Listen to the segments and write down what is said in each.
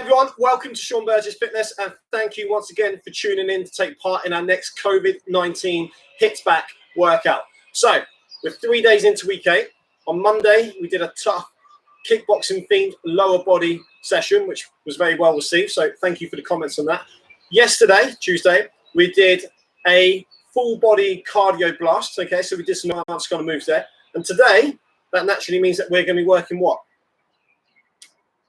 everyone, welcome to Sean Burgess Fitness, and thank you once again for tuning in to take part in our next COVID-19 HIIT back workout. So we're 3 days into week 8. On Monday, we did a tough kickboxing themed lower body session, which was very well received. So thank you for the comments on that. Yesterday, Tuesday, we did a full body cardio blast. Okay, so we did some advanced kind of moves there. And today, that naturally means that we're going to be working what?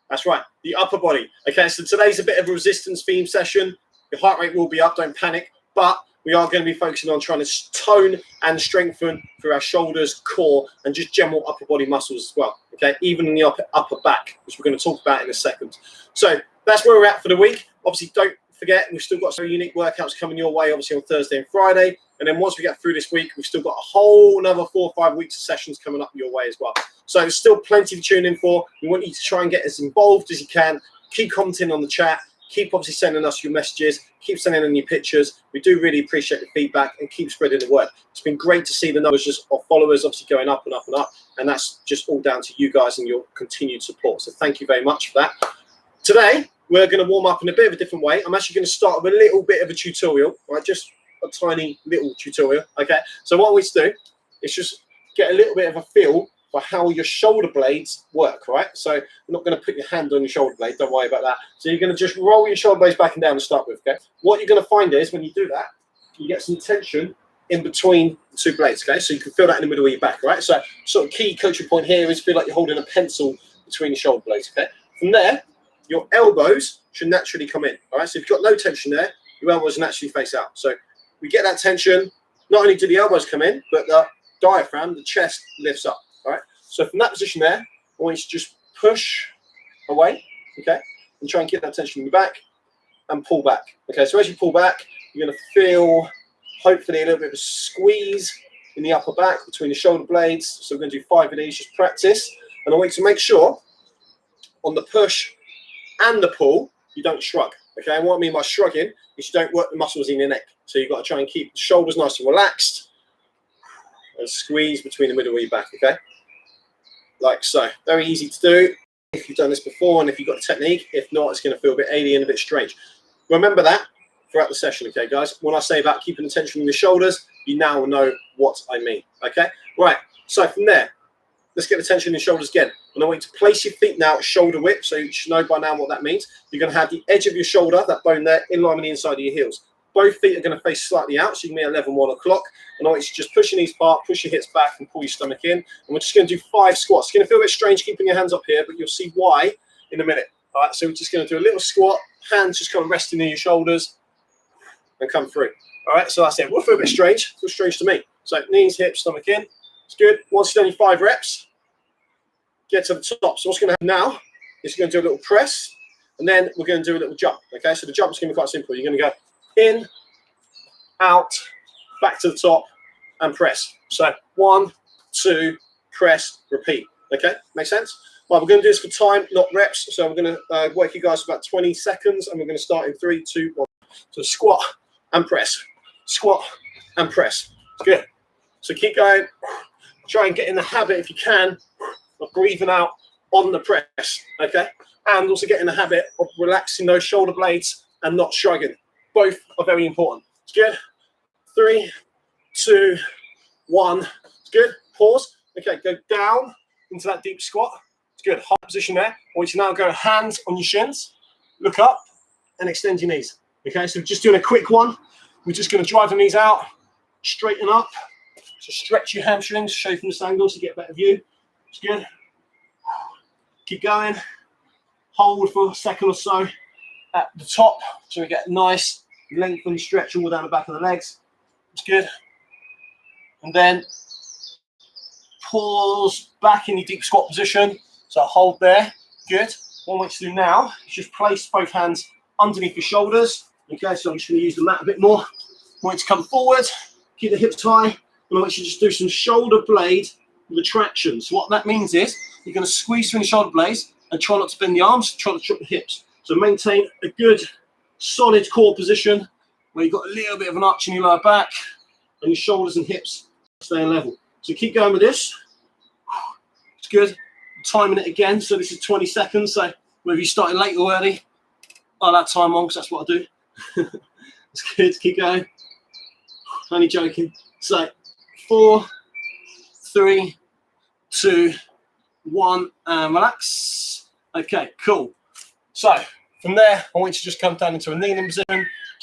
That's right, the upper body. Okay, so today's a bit of a resistance theme session. Your heart rate will be up, don't panic. But we are going to be focusing on trying to tone and strengthen through our shoulders, core, and just general upper body muscles as well. Okay, even in the upper back, which we're going to talk about in a second. So that's where we're at for the week. Obviously, don't forget, we've still got some unique workouts coming your way, obviously on Thursday and Friday. And then once we get through this week, we've still got a whole another 4 or 5 weeks of sessions coming up your way as well. So there's still plenty to tune in for. We want you to try and get as involved as you can. Keep commenting on the chat. Keep obviously sending us your messages. Keep sending in your pictures. We do really appreciate the feedback and keep spreading the word. It's been great to see the numbers just of followers obviously going up and up and up. And that's just all down to you guys and your continued support. So thank you very much for that. Today, we're going to warm up in a bit of a different way. I'm actually going to start with a little bit of a tutorial, right? Just a tiny little tutorial, okay? So what we do is just get a little bit of a feel for how your shoulder blades work, right? So I'm not going to put your hand on your shoulder blade, don't worry about that. So you're going to just roll your shoulder blades back and down to start with, okay? What you're going to find is when you do that, you get some tension in between the two blades, okay? So you can feel that in the middle of your back, right? So sort of key coaching point here is feel like you're holding a pencil between your shoulder blades, okay? From there, your elbows should naturally come in, all right? So if you've got no tension there, your elbows naturally face out. So we get that tension, not only do the elbows come in, but the diaphragm, the chest lifts up, all right? So from that position there, I want you to just push away, okay? And try and get that tension in your back and pull back, okay? So as you pull back, you're gonna feel, hopefully, a little bit of a squeeze in the upper back between the shoulder blades. So we're gonna do 5 of these, just practice. And I want you to make sure on the push and the pull, you don't shrug, okay? And what I mean by shrugging is you don't work the muscles in your neck. So you've got to try and keep the shoulders nice and relaxed and squeeze between the middle of your back, okay? Like so. Very easy to do if you've done this before and if you've got the technique. If not, it's going to feel a bit alien, a bit strange. Remember that throughout the session, okay, guys? When I say about keeping the tension in your shoulders, you now know what I mean, okay? Right, so from there, let's get the tension in your shoulders again. And I want you to place your feet now at shoulder width, so you should know by now what that means. You're going to have the edge of your shoulder, that bone there, in line with the inside of your heels. Both feet are going to face slightly out, so you can be at 11, 1 o'clock. And I want you to just push your knees apart, push your hips back, and pull your stomach in. And we're just going to do 5 squats. It's going to feel a bit strange keeping your hands up here, but you'll see why in a minute. All right, so we're just going to do a little squat, hands just kind of resting near your shoulders, and come through. All right, so that's it. We'll feel a bit strange. It feels strange to me. So knees, hips, stomach in. It's good. Once you've done your 5 reps, get to the top. So what's going to happen now is you're going to do a little press, and then we're going to do a little jump. Okay, so the jump's going to be quite simple. You're going to go in, out, back to the top, and press. So 1, 2, press, repeat. Okay, make sense? Well, we're going to do this for time, not reps. So we're going to work you guys for about 20 seconds, and we're going to start in 3, 2, 1. So squat and press, squat and press. Good. So keep going. Try and get in the habit, if you can, of breathing out on the press, okay? And also get in the habit of relaxing those shoulder blades and not shrugging. Both are very important. It's good. 3, 2, 1. It's good. Pause. Okay, go down into that deep squat. It's good. High position there. I want you to now go hands on your shins, look up, and extend your knees. Okay, so just doing a quick one. We're just going to drive the knees out, straighten up. So stretch your hamstrings, show from this angle so you get a better view. It's good. Keep going. Hold for a second or so at the top so we get a nice lengthened stretch all down the back of the legs. It's good. And then pause back in your deep squat position. So hold there. Good. What I want you to do now is just place both hands underneath your shoulders. Okay, so I'm just going to use the mat a bit more. I want you to come forward, keep the hips high, and I want you to just do some shoulder blade retraction. So what that means is you're going to squeeze through the shoulder blades and try not to bend the arms, try to drop the hips. So maintain a good, solid core position where you've got a little bit of an arch in your lower back and your shoulders and hips stay level. So keep going with this. It's good. Timing it again. So this is 20 seconds. So whether you're starting late or early, I'll add time on because that's what I do. It's good. Keep going. Only joking. So 4, 3, 2, 1, and relax. Okay, cool. So from there, I want you to just come down into a kneeling position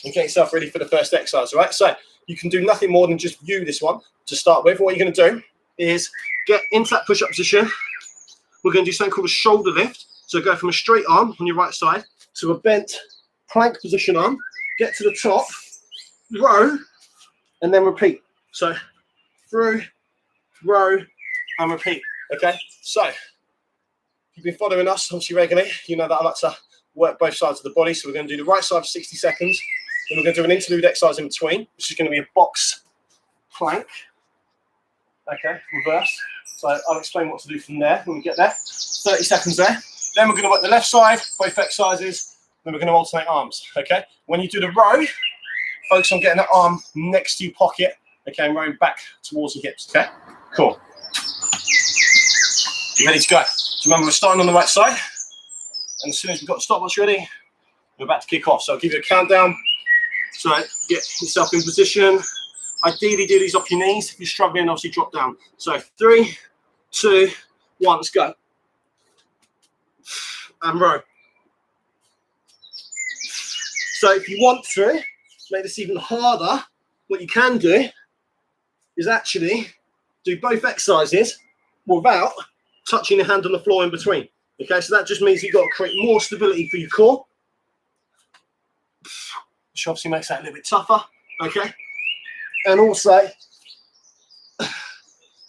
and get yourself ready for the first exercise. All right. So you can do nothing more than just view this one to start with. What you're going to do is get into that push-up position. We're going to do something called a shoulder lift. So go from a straight arm on your right side to a bent plank position arm. Get to the top, row, and then repeat. So through, row, and repeat. Okay. So if you've been following us obviously regularly, you know that I like to work both sides of the body. So we're going to do the right side for 60 seconds. Then we're going to do an interlude exercise in between, which is going to be a box plank. Okay, reverse. So I'll explain what to do from there when we get there. 30 seconds there. Then we're going to work the left side, both exercises. Then we're going to alternate arms. Okay. When you do the row, focus on getting that arm next to your pocket. Okay, and rowing back towards the hips. Okay. Cool. You ready to go? So remember, we're starting on the right side, and as soon as we've got the stopwatch ready, we're about to kick off. So I'll give you a countdown. So get yourself in position. Ideally, do these off your knees. If you're struggling, obviously drop down. So 3, 2, 1, let's go. And row. So if you want to make this even harder, what you can do is actually do both exercises without touching your hand on the floor in between. Okay, so that just means you've got to create more stability for your core, which obviously makes that a little bit tougher. Okay, and also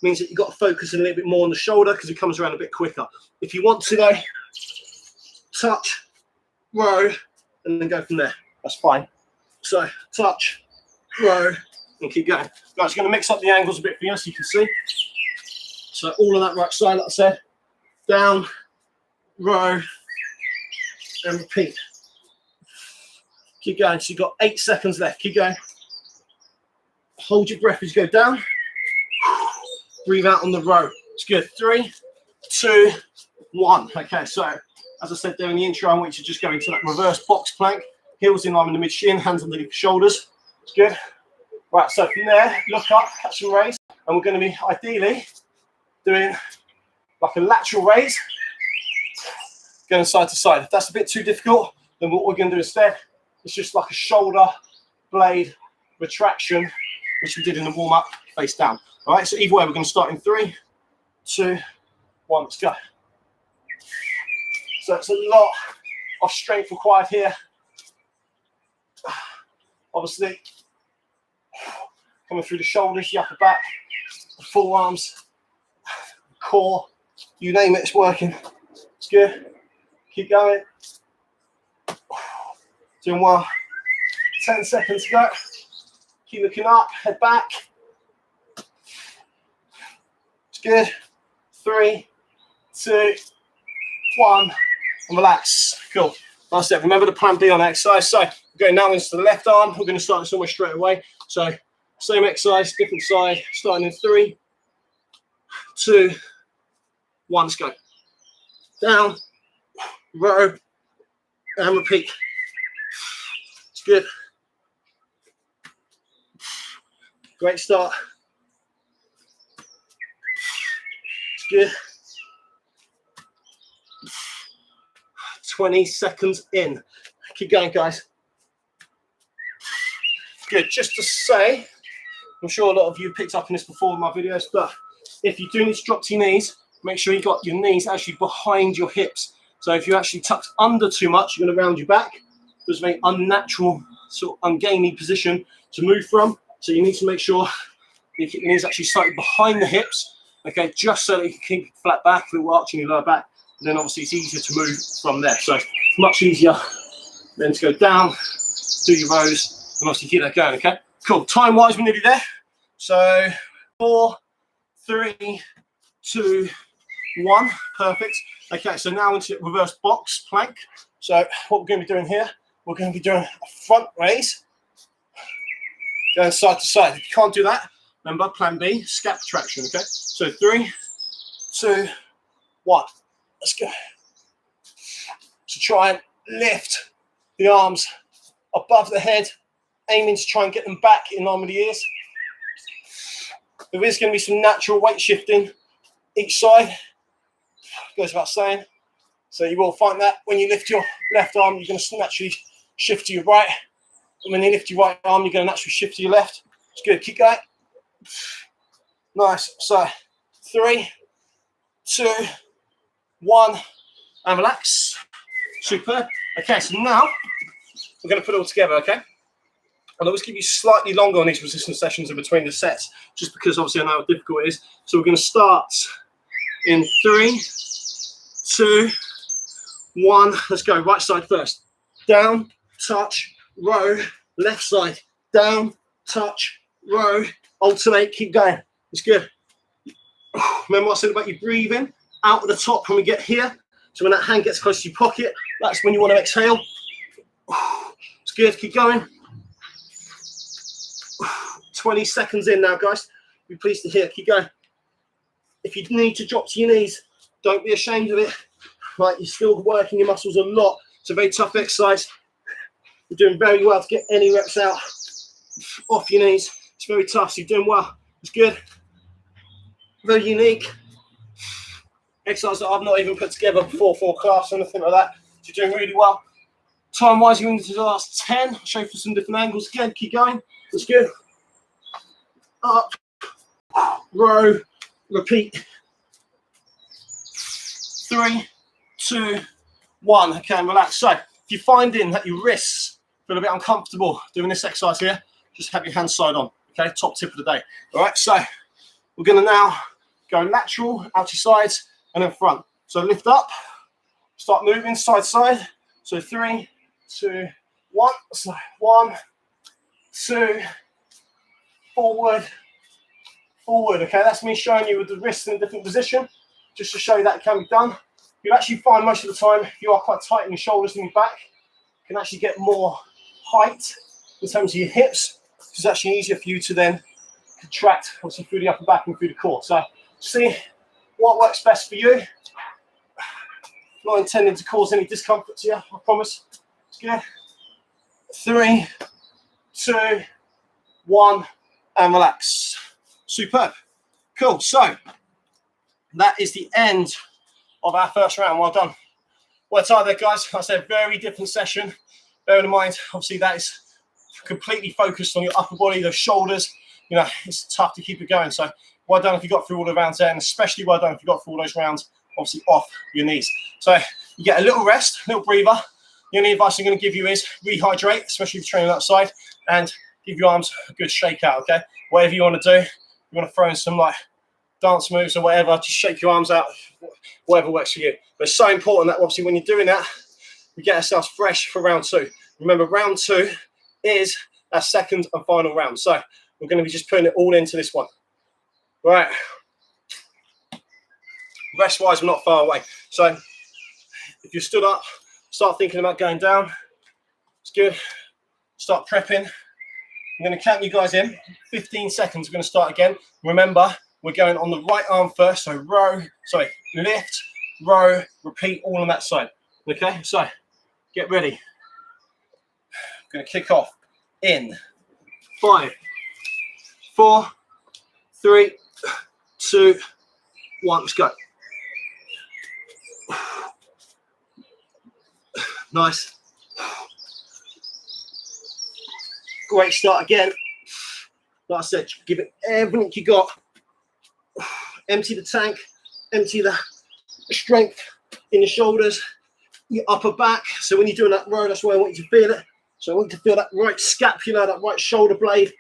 means that you've got to focus a little bit more on the shoulder because it comes around a bit quicker. If you want to though, touch, row, and then go from there. That's fine. So touch, row, and keep going. Guys, going to mix up the angles a bit for you so you can see. So all on that right side, like I said, down, row, and repeat. Keep going. So you've got 8 seconds left. Keep going. Hold your breath as you go down. Breathe out on the row. It's good. 3, 2, 1. Okay, so as I said there in the intro, I want you to just go into that reverse box plank. Heels in line with the mid shin, hands underneath the shoulders. It's good. Right, so from there, look up, catch and raise. And we're going to be ideally doing like a lateral raise, going side to side. If that's a bit too difficult, then what we're going to do instead is just like a shoulder blade retraction, which we did in the warm-up, face down. All right, so either way, we're going to start in 3, 2, 1, let's go. So it's a lot of strength required here. Obviously, coming through the shoulders, the upper back, the forearms, core, you name it, it's working. It's good. Keep going. Doing well. 10 seconds to go. Keep looking up, head back. It's good. 3, 2, 1, and relax. Cool. That's it. Remember the plan B on exercise. So we're going now into the left arm. We're going to start this almost straight away. So same exercise, different side. Starting in 3, 2, 1. Let's go. Down, row, and repeat. It's good. Great start. It's good. 20 seconds in. Keep going, guys. Good. Just to say, I'm sure a lot of you picked up on this before in my videos, but if you do need to drop to your knees, make sure you got your knees actually behind your hips. So if you're actually tucked under too much, you're going to round your back. There's a very unnatural, sort of ungainly position to move from. So you need to make sure you keep your knees actually slightly behind the hips, okay, just so that you can keep flat back with arching your lower back. And then obviously it's easier to move from there. So much easier then to go down, do your rows, and obviously keep that going, okay? Cool. Time-wise, we're nearly there. So 4, 3, 2, 1. Perfect. Okay, so now into reverse box plank. So what we're going to be doing here, we're going to be doing a front raise, going side to side. If you can't do that, remember plan B, scap traction, okay? So 3, 2, 1. Let's go. So try and lift the arms above the head, aiming to try and get them back in line with the ears. There is going to be some natural weight shifting each side, goes without saying. So you will find that when you lift your left arm, you're going to naturally shift to your right. And when you lift your right arm, you're going to naturally shift to your left. It's good. Keep going. Nice. So 3, 2, 1, and relax. Superb. Okay, so now we're going to put it all together, okay? I'll always give you slightly longer on these resistance sessions in between the sets, just because obviously I know how difficult it is. So we're going to start in 3, 2, 1. Let's go. Right side first. Down, touch, row. Left side. Down, touch, row. Alternate. Keep going. It's good. Remember what I said about you breathing out at the top when we get here? So when that hand gets close to your pocket, that's when you want to exhale. It's good. Keep going. 20 seconds in now, guys. Be pleased to hear. Keep going. If you need to drop to your knees, don't be ashamed of it. Right, you're still working your muscles a lot. It's a very tough exercise. You're doing very well to get any reps out off your knees. It's very tough, so you're doing well. It's good. Very unique. Exercise that I've not even put together before for class or anything like that. So you're doing really well. Time-wise, you're into the last 10. I'll show you for some different angles again. Keep going. It's good. Up, row, repeat. 3, 2, 1. Okay, and relax. So if you're finding that your wrists feel a bit uncomfortable doing this exercise here, just have your hands side on. Okay, top tip of the day. All right, so we're going to now go lateral, out to sides, and then front. So lift up, start moving side to side. So 3, 2, 1. So 1, 2, forward, forward. Okay, that's me showing you with the wrists in a different position, just to show you that it can be done. You'll actually find most of the time, if you are quite tight in your shoulders and your back, you can actually get more height in terms of your hips. It's actually easier for you to then contract, obviously, through the upper back and through the core. So see what works best for you. Not intending to cause any discomfort to you, I promise. It's good. 3, 2, 1, and relax. Superb. Cool. So that is the end of our first round. Well done. Well tight there, guys. I said very different session. Bear in mind, obviously, that is completely focused on your upper body, those shoulders. You know, it's tough to keep it going. So well done if you got through all the rounds there, and especially well done if you got through all those rounds, obviously, off your knees. So you get a little rest, a little breather. The only advice I'm going to give you is rehydrate, especially if you're training outside, and give your arms a good shake out, okay? Whatever you want to do, you want to throw in some like dance moves or whatever, just shake your arms out, whatever works for you. But it's so important that obviously when you're doing that, we get ourselves fresh for round 2. Remember, round 2 is our second and final round. So we're going to be just putting it all into this one. Right. Rest-wise, we're not far away. So if you're stood up, start thinking about going down. It's good. Start prepping. I'm going to count you guys in. 15 seconds. We're going to start again. Remember, we're going on the right arm first. So lift, row, repeat all on that side. Okay, so get ready. I'm going to kick off in 5, 4, 3, 2, 1. Let's go. Nice. Great start again. Like I said, give it everything you got. Empty the tank, empty the strength in your shoulders, your upper back. So when you're doing that row, that's where I want you to feel it. So I want you to feel that right scapula, that right shoulder blade,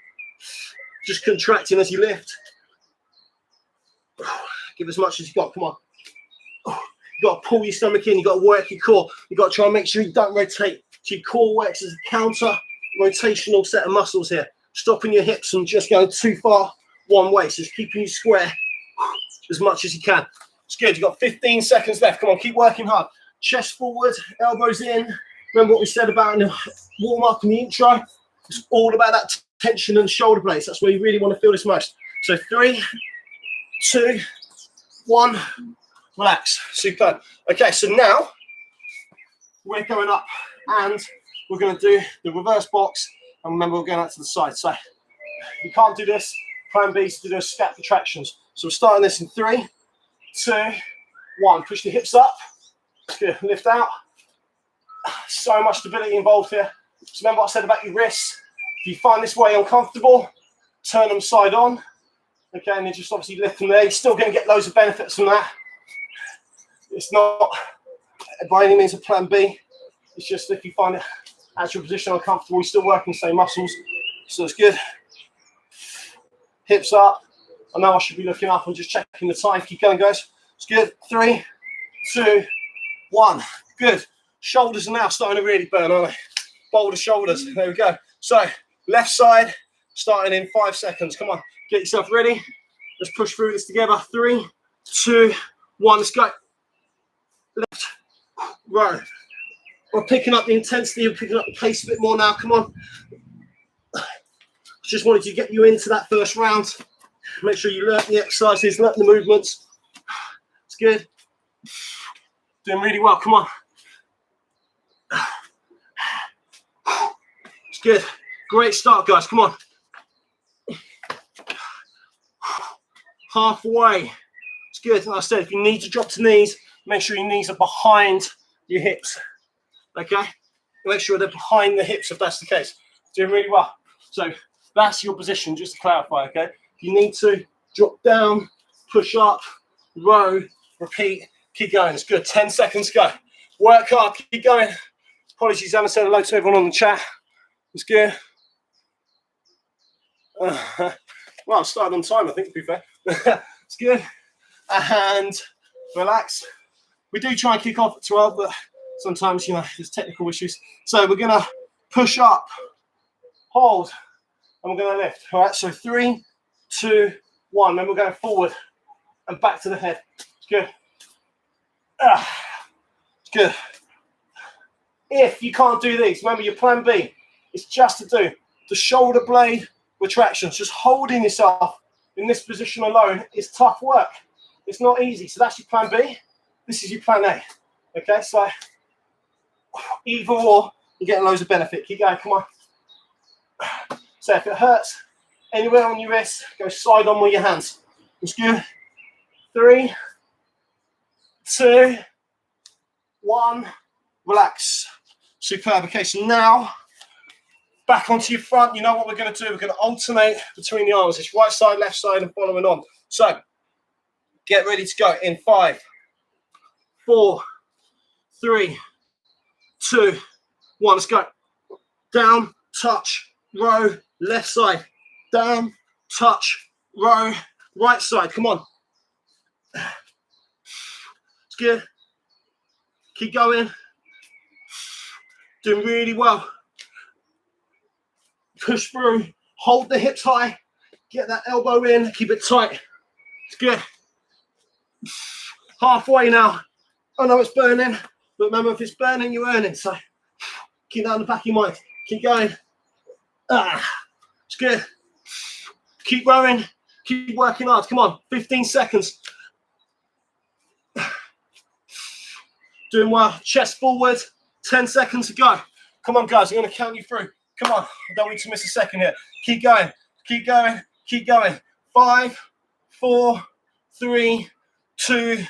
just contracting as you lift. Give as much as you got. Come on. You got to pull your stomach in. You got to work your core. You got to try and make sure you don't rotate. So your core works as a counter rotational set of muscles here, stopping your hips from just going too far one way. So it's keeping you square as much as you can. It's good. You've got 15 seconds left. Come on, keep working hard. Chest forward, elbows in. Remember what we said about in the warm up in the intro? It's all about that tension and shoulder blades. That's where you really want to feel this most. So 3, 2, 1. Relax. Superb. Okay, so now we're going up and we're going to do the reverse box, and remember we're going out to the side. So you can't do this, plan B is to do those scap retractions. So we're starting this in 3, 2, 1. Push the hips up. Good. Lift out. So much stability involved here. So remember what I said about your wrists. If you find this way uncomfortable, turn them side on. Okay, and then just obviously lift them there. You're still going to get loads of benefits from that. It's not by any means a plan B. It's just if you find the actual position uncomfortable, you're still working the same muscles. So it's good. Hips up. I know I should be looking up and just checking the time. Keep going, guys. It's good. 3, 2, 1. Good. Shoulders are now starting to really burn, aren't they? Boulder shoulders. There we go. So left side, starting in 5 seconds. Come on, get yourself ready. Let's push through this together. 3, 2, 1. Let's go. Left, right. We're picking up the intensity. We're picking up the pace a bit more now. Come on. Just wanted to get you into that first round. Make sure you learn the exercises, learn the movements. It's good. Doing really well. Come on. It's good. Great start, guys. Come on. Halfway. It's good. Like I said, if you need to drop to knees, make sure your knees are behind your hips. Okay? Make sure they're behind the hips if that's the case. Doing really well. So that's your position, just to clarify, okay? If you need to, drop down, push up, row, repeat, keep going. It's good. 10 seconds, go. Work hard, keep going. Apologies, I haven't said hello to everyone on the chat. It's good. Well, I started on time, I think, to be fair. It's good. And relax. We do try and kick off at 12, but sometimes, you know, there's technical issues. So we're going to push up, hold, and we're going to lift. All right, so 3, 2, 1. Then we're going forward and back to the head. It's good. It's good. If you can't do these, remember your plan B is just to do the shoulder blade retractions. Just holding yourself in this position alone is tough work. It's not easy. So that's your plan B. This is your plan A. Okay, so either or, you're getting loads of benefit. Keep going, come on. So if it hurts anywhere on your wrist, go side on with your hands. It's good. 3, 2, 1. Relax. Superb. Okay, so now back onto your front. You know what we're going to do? We're going to alternate between the arms. It's right side, left side, and following on. So get ready to go in 5, 4, 3, 2, 1. Let's go. Down, touch, row, left side. Down, touch, row, right side. Come on. It's good. Keep going. Doing really well. Push through. Hold the hips high. Get that elbow in. Keep it tight. It's good. Halfway now. I know it's burning, but remember, if it's burning, you're earning. So keep that in the back of your mind. Keep going. It's good. Keep rowing. Keep working hard. Come on. 15 seconds. Doing well. Chest forward. 10 seconds to go. Come on, guys. I'm going to count you through. Come on. I don't want you to miss a second here. Keep going. Keep going. Keep going. 5, 4, 3, 2,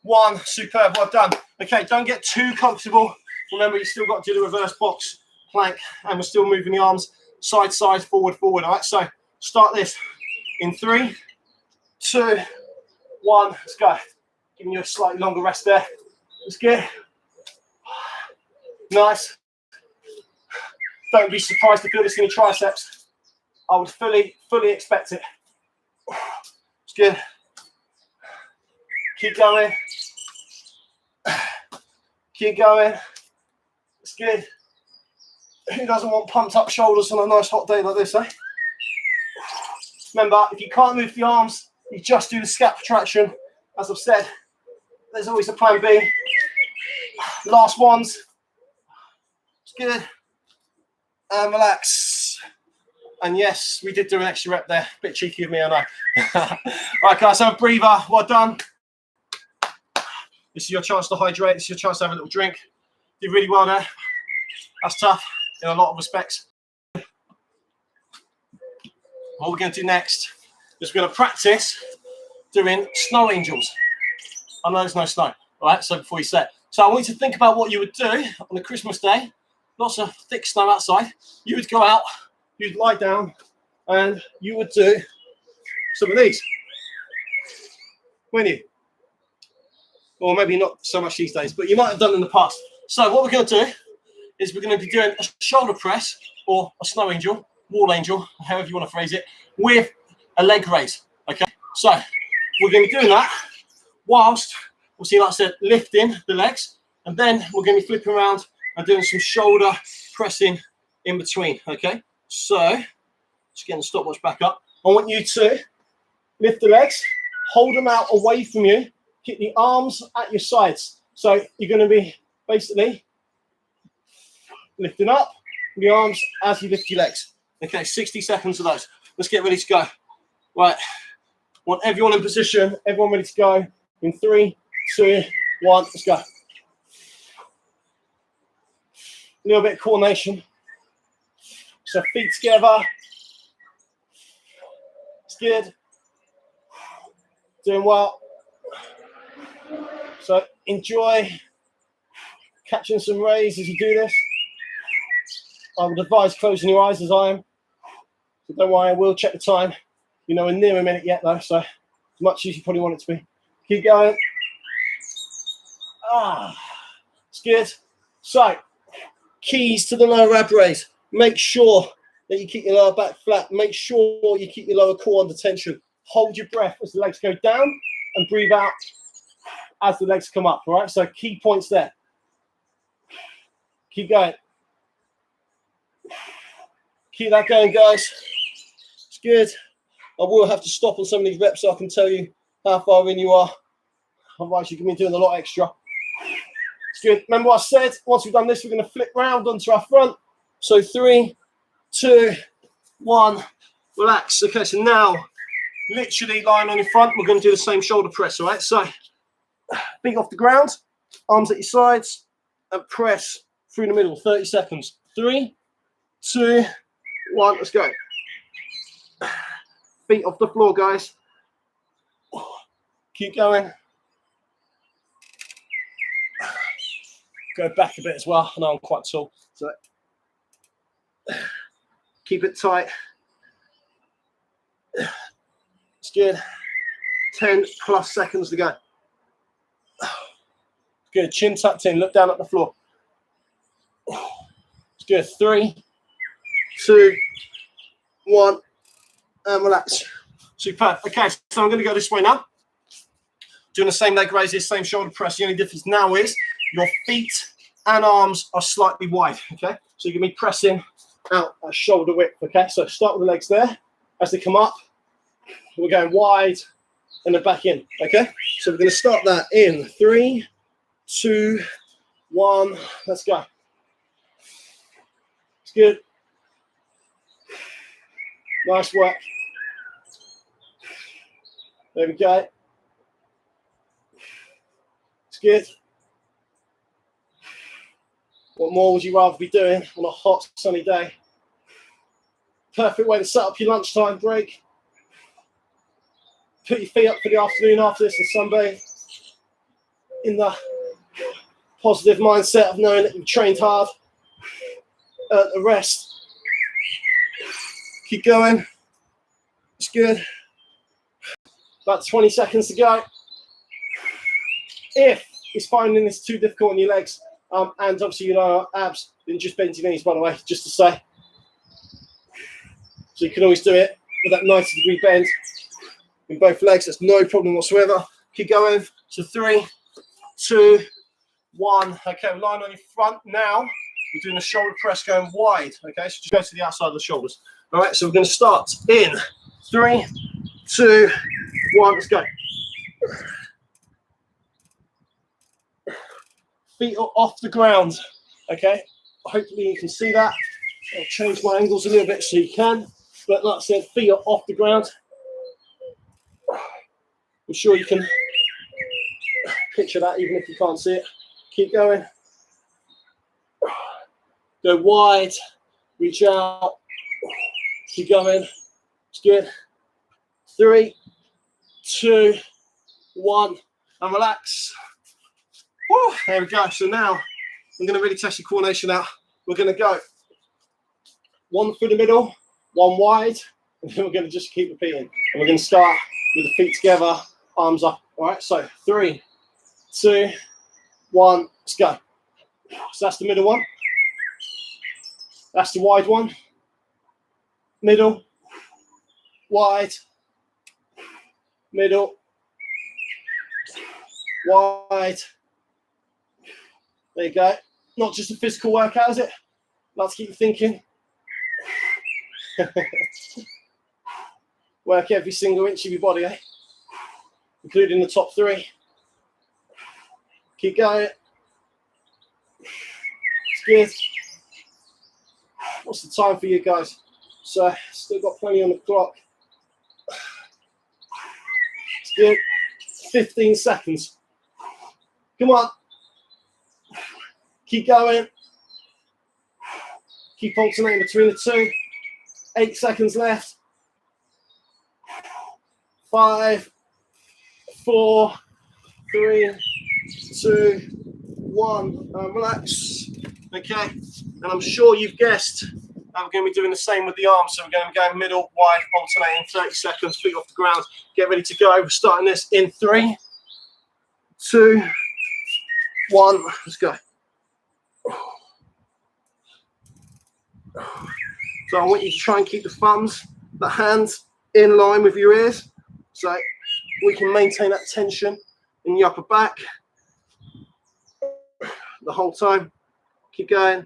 1. Superb. Well done. Okay, don't get too comfortable. Remember, you still got to do the reverse box plank, and we're still moving the arms side, side, forward, forward. All right, so start this in 3, 2, 1. Let's go. Giving you a slightly longer rest there. Let's get. Nice. Don't be surprised to feel this in your triceps. I would fully expect it. It's good. Keep going. Keep going. It's good. Who doesn't want pumped up shoulders on a nice hot day like this, eh? Remember, if you can't move the arms, you just do the scap retraction. As I've said, there's always a plan B. Last ones. It's good. And relax. And yes, we did do an extra rep there. Bit cheeky of me, I know. Right, guys, have a breather. Well done. This is your chance to hydrate. This is your chance to have a little drink. Did really well there. That's tough. in a lot of respects. What we're going to do next is we're going to practice doing snow angels. I know there's no snow, all right? So before you set, so I want you to think about what you would do on a Christmas day. Lots of thick snow outside. You would go out, you'd lie down, and you would do some of these, wouldn't you? Or maybe not so much these days, but you might have done in the past. So what we're going to do is we're going to be doing a shoulder press or a snow angel, wall angel, however you want to phrase it, with a leg raise, okay? So we're going to be doing that whilst, obviously, like I said, lifting the legs, and then we're going to be flipping around and doing some shoulder pressing in between, okay? So just getting the stopwatch back up. I want you to lift the legs, hold them out away from you, keep the arms at your sides. So you're going to be basically lifting up the arms as you lift your legs. Okay, 60 seconds of those. Let's get ready to go. Right, want everyone in position, everyone ready to go. In 3, 2, 1, let's go. A little bit of coordination. So feet together. It's good. Doing well. So enjoy catching some rays as you do this. I would advise closing your eyes as I am. So don't worry, I will check the time. You know, we're near a minute yet though, so as much as you probably want it to be. Keep going. It's good. So, keys to the lower ab raise. Make sure that you keep your lower back flat. Make sure you keep your lower core under tension. Hold your breath as the legs go down and breathe out as the legs come up, all right? So key points there. Keep going. Keep that going, guys. It's good. I will have to stop on some of these reps so I can tell you how far in you are. Otherwise, you can be doing a lot extra. It's good. Remember what I said? Once we've done this, we're going to flip round onto our front. So 3, 2, 1. Relax. Okay, so now, literally lying on your front, we're going to do the same shoulder press, all right? So feet off the ground, arms at your sides, and press through the middle. 30 seconds. 3, 2, 1. Let's go. Feet off the floor, guys. Keep going. Go back a bit as well. I know I'm quite tall, so keep it tight. It's good. 10 plus seconds to go. Good. Chin tucked in. Look down at the floor. It's good. 3, 2, 1, and relax. Superb. Okay, so I'm going to go this way now. Doing the same leg raises, same shoulder press. The only difference now is your feet and arms are slightly wide, okay? So you're going to be pressing out at shoulder width, okay? So start with the legs there. As they come up, we're going wide and then back in, okay? So we're going to start that in 3, 2, 1. Let's go. It's good. Nice work. There we go. It's good. What more would you rather be doing on a hot, sunny day? Perfect way to set up your lunchtime break. Put your feet up for the afternoon after this and sunbathe. In the positive mindset of knowing that you've trained hard. The rest. Keep going. It's good. About 20 seconds to go. If it's finding this too difficult on your legs, and obviously you know abs, then just bend your knees, by the way, just to say. So you can always do it with that 90-degree bend in both legs. That's no problem whatsoever. Keep going. So 3, 2, 1. Okay, we're lying on your front now. We're doing a shoulder press going wide. Okay, so just go to the outside of the shoulders. All right, so we're going to start in 3, 2, 1. Let's go. Feet are off the ground. Okay, hopefully you can see that. I'll change my angles a little bit so you can. But like I said, feet are off the ground. I'm sure you can picture that even if you can't see it. Keep going. Go wide, reach out, keep going. It's good. 3, 2, 1, and relax. Woo, there we go. So now I'm going to really test your coordination out. We're going to go 1 through the middle, 1 wide, and then we're going to just keep repeating. And we're going to start with the feet together, arms up. All right, so 3, 2, 1, let's go. So that's the middle one. That's the wide one. Middle, wide, middle, wide. There you go. Not just a physical workout, is it? Let's keep you thinking. Work every single inch of your body, eh? Including the top 3. Keep going. It's good. What's the time for you guys? So, still got plenty on the clock. It's good. 15 seconds. Come on. Keep going. Keep alternating between the 2. 8 seconds left. 5, 4, 3, 2, 1. Relax. Okay. And I'm sure you've guessed that we're going to be doing the same with the arms. So we're going to be going middle, wide, alternating, 30 seconds, feet off the ground. Get ready to go. We're starting this in 3, 2, 1. Let's go. So I want you to try and keep the thumbs, the hands in line with your ears, so we can maintain that tension in the upper back the whole time. Keep going.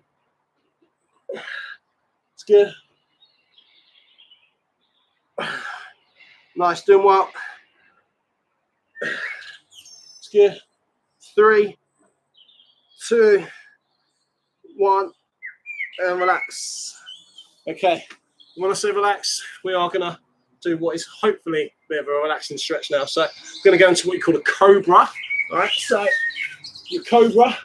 It's good. Nice, doing well. It's good. 3, 2, 1, and relax. Okay, when I say relax, we are gonna do what is hopefully a bit of a relaxing stretch now. So we're gonna go into what you call a cobra. All right, so your cobra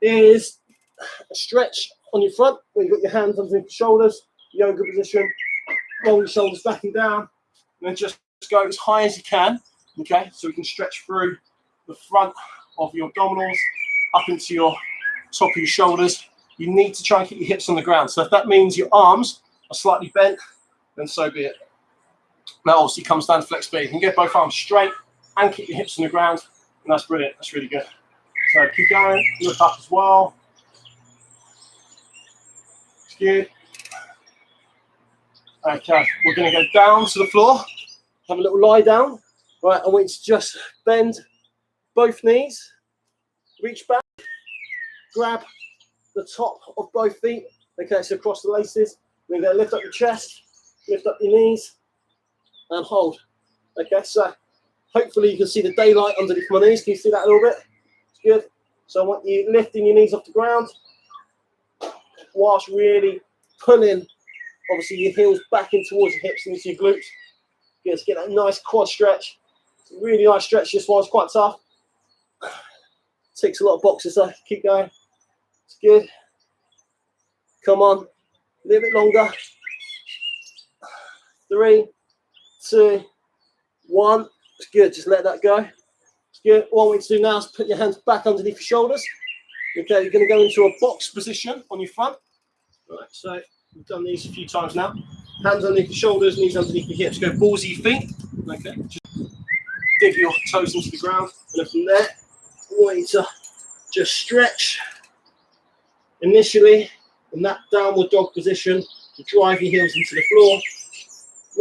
is a stretch on your front where you've got your hands underneath your shoulders, yoga position, roll your shoulders back and down, and then just go as high as you can. Okay, so we can stretch through the front of your abdominals up into your top of your shoulders. You need to try and keep your hips on the ground. So if that means your arms are slightly bent, then so be it. That obviously comes down to flexibility. You can get both arms straight and keep your hips on the ground, and that's brilliant. That's really good. So keep going. Look up as well. It's good. Okay, we're going to go down to the floor. Have a little lie down. Right, I want you to just bend both knees. Reach back. Grab the top of both feet. Okay, so across the laces. We're going to lift up your chest, lift up your knees, and hold. Okay, so hopefully you can see the daylight underneath my knees. Can you see that a little bit? It's good. So I want you lifting your knees off the ground whilst really pulling, obviously, your heels back in towards your hips and into your glutes. Good, let's get that nice quad stretch. It's a really nice stretch. This one's quite tough. Ticks a lot of boxes, so keep going. It's good. Come on. A little bit longer. 3, 2, 1. It's good. Just let that go. It's good. What I want you to do now is put your hands back underneath your shoulders. Okay, you're going to go into a box position on your front. All right, so we've done these a few times now. Hands underneath your shoulders, knees underneath your hips. Go balls of your feet. Okay, just dig your toes into the ground. And then from there, I want you to just stretch initially in that downward dog position to drive your heels into the floor.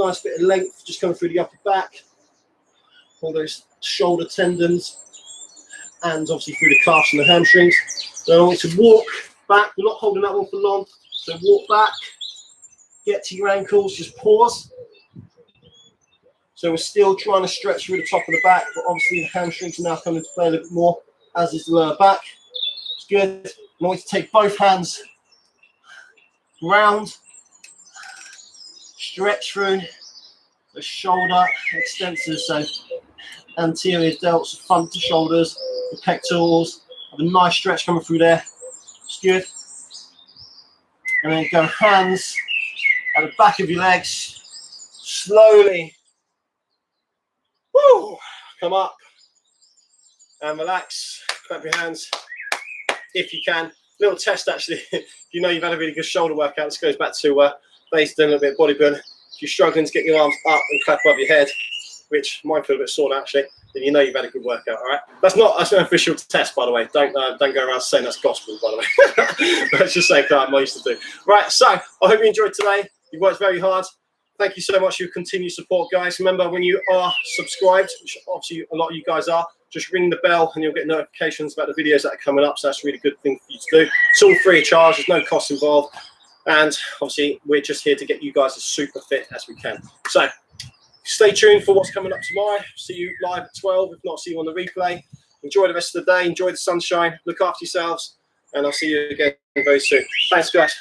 Nice bit of length just coming through the upper back, all those shoulder tendons, and obviously through the calves and the hamstrings. So I want you to walk back. We're not holding that one for long. So walk back, get to your ankles, just pause. So we're still trying to stretch through the top of the back, but obviously the hamstrings are now coming into play a little bit more, as is the lower back. It's good. I want you to take both hands round, stretch through the shoulder extensors, so anterior delts, front to shoulders, the pectorals. Have a nice stretch coming through there. It's good. And then go hands at the back of your legs. Slowly. Woo! Come up. And relax. Clap your hands if you can. Little test actually. If you know you've had a really good shoulder workout, this goes back to base doing a little bit of bodybuilding. If you're struggling to get your arms up and clap above your head, which might feel a bit sore actually, then you know you've had a good workout. All right, that's an official test, by the way. Don't go around saying that's gospel, by the way. Let's just say that I used to do. Right, so I hope you enjoyed today. You worked very hard. Thank you so much for your continued support, guys. Remember, when you are subscribed, which obviously a lot of you guys are, just ring the bell and you'll get notifications about the videos that are coming up. So that's a really good thing for you to do. It's all free of charge. There's no cost involved. And obviously, we're just here to get you guys as super fit as we can. So stay tuned for what's coming up tomorrow. See you live at 12. If not, see you on the replay. Enjoy the rest of the day. Enjoy the sunshine. Look after yourselves. And I'll see you again very soon. Thanks, guys.